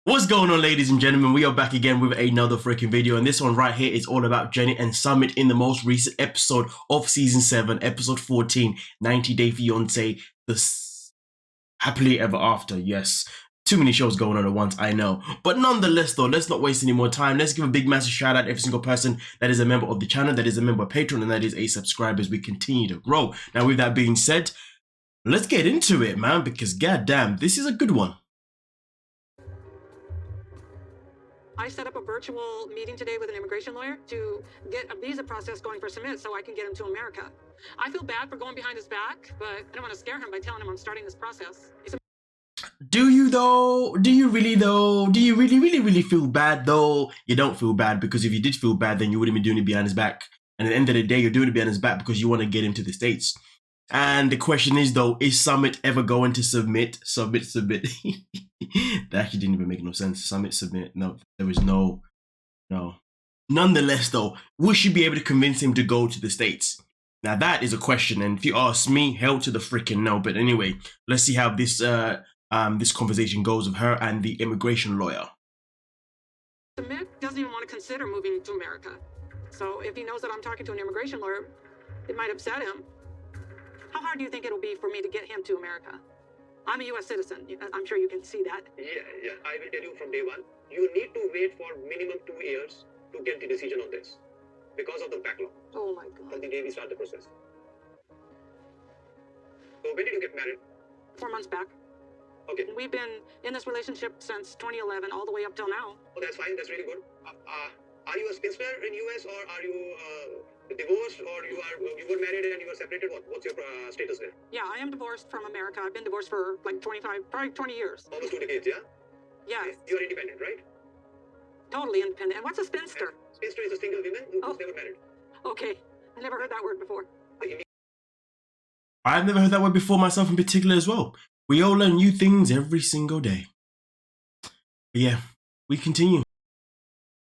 What's going on, ladies and gentlemen? We are back again with another freaking video, and this one right here is all about Jenny and Sumit in the most recent episode of season 7, episode 14, 90 Day Fiance, happily ever after. Yes, too many shows going on at once, I know, but nonetheless though, let's not waste any more time. Let's give a big massive shout out to every single person that is a member of the channel, that is a member of Patreon, and that is a subscriber as we continue to grow. Now, with that being said, let's get into it, man, because goddamn, this is a good one. I set up a virtual meeting today with an immigration lawyer to get a visa process going for Sumit so I can get him to America. I feel bad for going behind his back, but I don't want to scare him by telling him I'm starting this process. Do you though? Do you really though? Do you really feel bad though? You don't feel bad, because if you did feel bad, then you wouldn't be doing it behind his back. And at the end of the day, you're doing it behind his back because you want to get him to the States. And the question is though, is Sumit ever going to submit? That actually didn't even make no sense. Submit. No, there was no. Nonetheless though, will she be able to convince him to go to the States? Now that is a question, and if you ask me, hell to the freaking no. But anyway, let's see how this this conversation goes with her and the immigration lawyer. Sumit doesn't even want to consider moving to America. So if he knows that I'm talking to an immigration lawyer, it might upset him. How hard do you think it'll be for me to get him to America? I'm a U.S. citizen. I'm sure you can see that. Yeah, I will tell you from day one. You need to wait for minimum 2 years to get the decision on this because of the backlog. Oh my God. From the day we start the process. So when did you get married? 4 months back. Okay. We've been in this relationship since 2011, all the way up till now. Oh, that's fine. That's really good. Are you a spinster in US, or are you divorced, or you were married and you were separated? What's your status there? Yeah, I am divorced from America. I've been divorced for like probably 20 years. Almost 2 decades, yeah? Yes. You're independent, right? Totally independent. And what's a spinster? And spinster is a single woman who's never married. Okay. I never heard that word before. I've never heard that word before myself in particular as well. We all learn new things every single day. But yeah, we continue.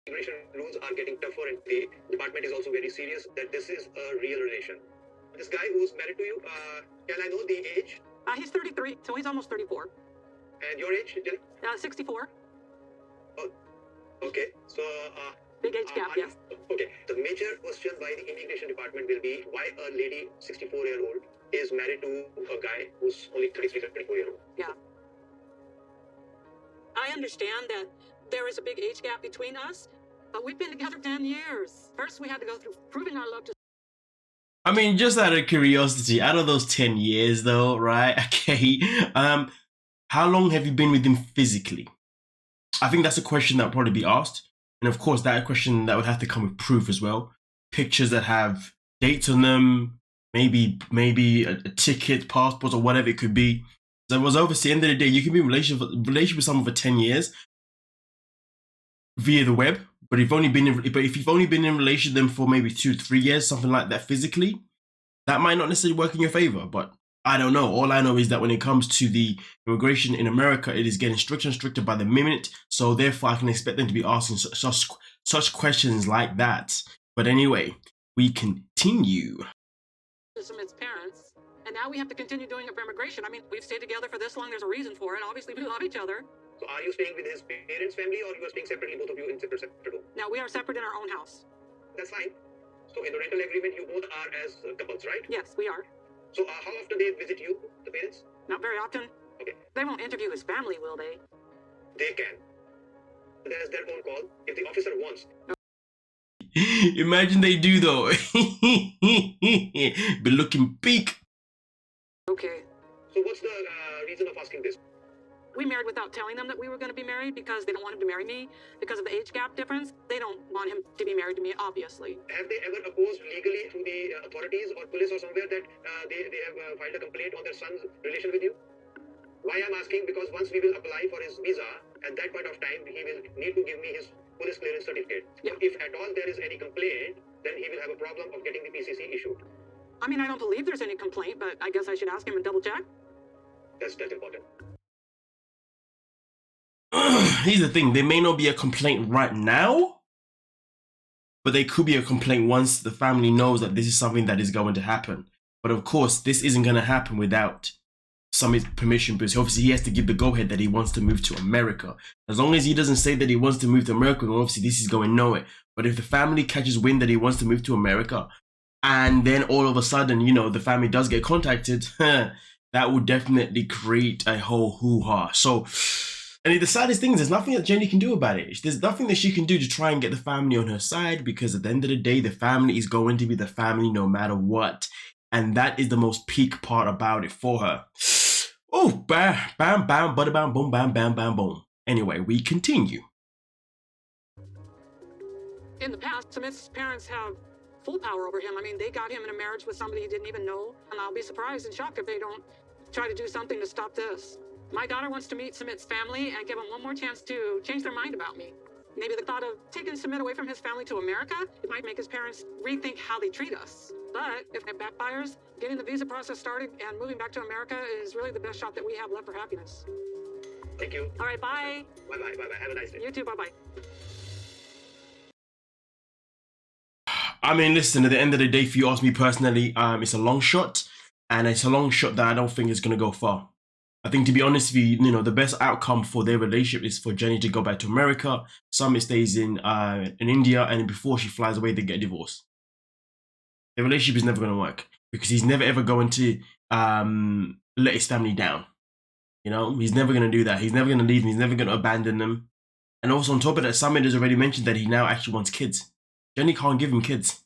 Immigration rules are getting tougher, and the department is also very serious that this is a real relation. This guy who's married to you, can I know the age? He's 33, so he's almost 34. And your age, Jenny? 64. Oh, okay. So, big age gap, yes. Okay. The major question by the immigration department will be why a lady, 64-year-old, is married to a guy who's only 33, 34-year-old. Yeah. I understand that there is a big age gap between us, but we've been together 10 years. First, we had to go through proving our love to... I mean, just out of curiosity, out of those 10 years though, right? Okay. How long have you been with him physically? I think that's a question that would probably be asked. And of course, that question that would have to come with proof as well. Pictures that have dates on them, maybe a ticket, passport, or whatever it could be. So it was obviously, at the end of the day, you can be in relationship with someone for 10 years via the web. But if you've only been in relation with them for maybe 2 to 3 years, something like that physically, that might not necessarily work in your favor. But I don't know. All I know is that when it comes to the immigration in America, it is getting stricter and stricter by the minute. So therefore, I can expect them to be asking such questions like that. But anyway, we continue. Sumit's parents, and now we have to continue doing it for immigration. I mean, we've stayed together for this long. There's a reason for it. Obviously, we love each other. So are you staying with his parents' family, or you are staying separately, both of you in separate home? Now, we are separate in our own house. That's fine. So in the rental agreement, you both are as couples, right? Yes, we are. So how often they visit you, the parents? Not very often. Okay. They won't interview his family, will they? They can. There's their own call. If the officer wants. Imagine they do though. Be looking peak. Okay. So what's the reason of asking this? We married without telling them that we were going to be married because they don't want him to marry me because of the age gap difference. They don't want him to be married to me, obviously. Have they ever opposed legally to the authorities or police or somewhere that they have filed a complaint on their son's relation with you? Why I'm asking, because once we will apply for his visa, at that point of time, he will need to give me his police clearance certificate. Yeah. If at all there is any complaint, then he will have a problem of getting the PCC issued. I mean, I don't believe there's any complaint, but I guess I should ask him and double check. That's important. Here's the thing, there may not be a complaint right now, but there could be a complaint once the family knows that this is something that is going to happen. But of course, this isn't going to happen without Summit's permission, because obviously he has to give the go-ahead that he wants to move to America. As long as he doesn't say that he wants to move to America, obviously this is going nowhere. But if the family catches wind that he wants to move to America, and then all of a sudden, you know, the family does get contacted, that would definitely create a whole hoo-ha. So, and the saddest thing is there's nothing that Jenny can do about it. There's nothing that she can do to try and get the family on her side, because at the end of the day, the family is going to be the family no matter what. And that is the most peak part about it for her. Oh, bam, bam, bam, bada bam, boom, bam, bam, bam, boom. Anyway, we continue. In the past, Sumit's parents have full power over him. I mean, they got him in a marriage with somebody he didn't even know, and I'll be surprised and shocked if they don't try to do something to stop this. My daughter wants to meet Sumit's family and give him one more chance to change their mind about me. Maybe the thought of taking Sumit away from his family to America, it might make his parents rethink how they treat us. But if it backfires, getting the visa process started and moving back to America is really the best shot that we have left for happiness. Thank you. All right, bye. Bye-bye. Bye-bye. Have a nice day. You too, bye-bye. I mean, listen, at the end of the day, if you ask me personally, it's a long shot, and it's a long shot that I don't think is going to go far. I think, to be honest with you, you know, the best outcome for their relationship is for Jenny to go back to America. Sumit stays in India, and before she flies away, they get divorced. The relationship is never going to work, because he's never ever going to let his family down. You know, he's never going to do that. He's never going to leave them. He's never going to abandon them. And also on top of that, Sumit has already mentioned that he now actually wants kids. Jenny can't give him kids.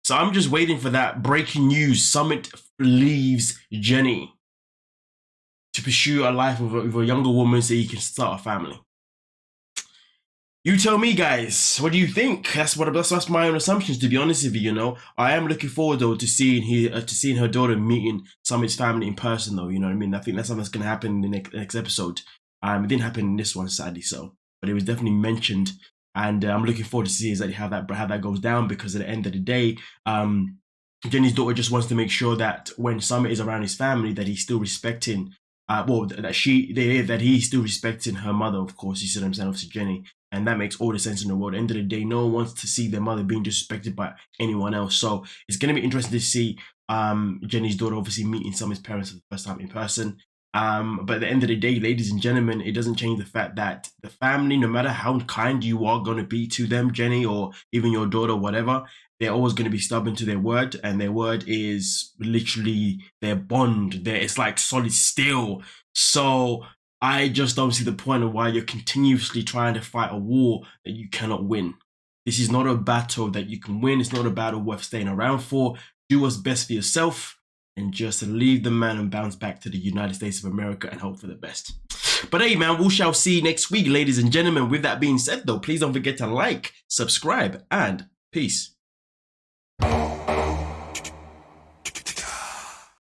So I'm just waiting for that breaking news. Sumit leaves Jenny to pursue a life with a younger woman so he can start a family. You tell me, guys, what do you think? That's my own assumptions, to be honest with you. You know, I am looking forward though to seeing her daughter meeting Summit's family in person, though. You know what I mean? I think that's something that's gonna happen in the next episode. It didn't happen in this one, sadly, but it was definitely mentioned, and I'm looking forward to see exactly how that goes down, because at the end of the day, Jenny's daughter just wants to make sure that when Sumit is around his family, that he's still respecting, that he's still respecting her mother, of course. You see what I'm saying? Obviously, Jenny. And that makes all the sense in the world. At the end of the day, no one wants to see their mother being disrespected by anyone else. So it's going to be interesting to see Jenny's daughter obviously meeting Sumit's parents for the first time in person. But at the end of the day, ladies and gentlemen, it doesn't change the fact that the family, no matter how kind you are going to be to them, Jenny, or even your daughter, whatever, they're always going to be stubborn to their word. And their word is literally their bond. It's like solid steel. So I just don't see the point of why you're continuously trying to fight a war that you cannot win. This is not a battle that you can win. It's not a battle worth staying around for. Do what's best for yourself and just leave the man and bounce back to the United States of America and hope for the best. But hey, man, we shall see next week, ladies and gentlemen. With that being said, though, please don't forget to like, subscribe, and peace.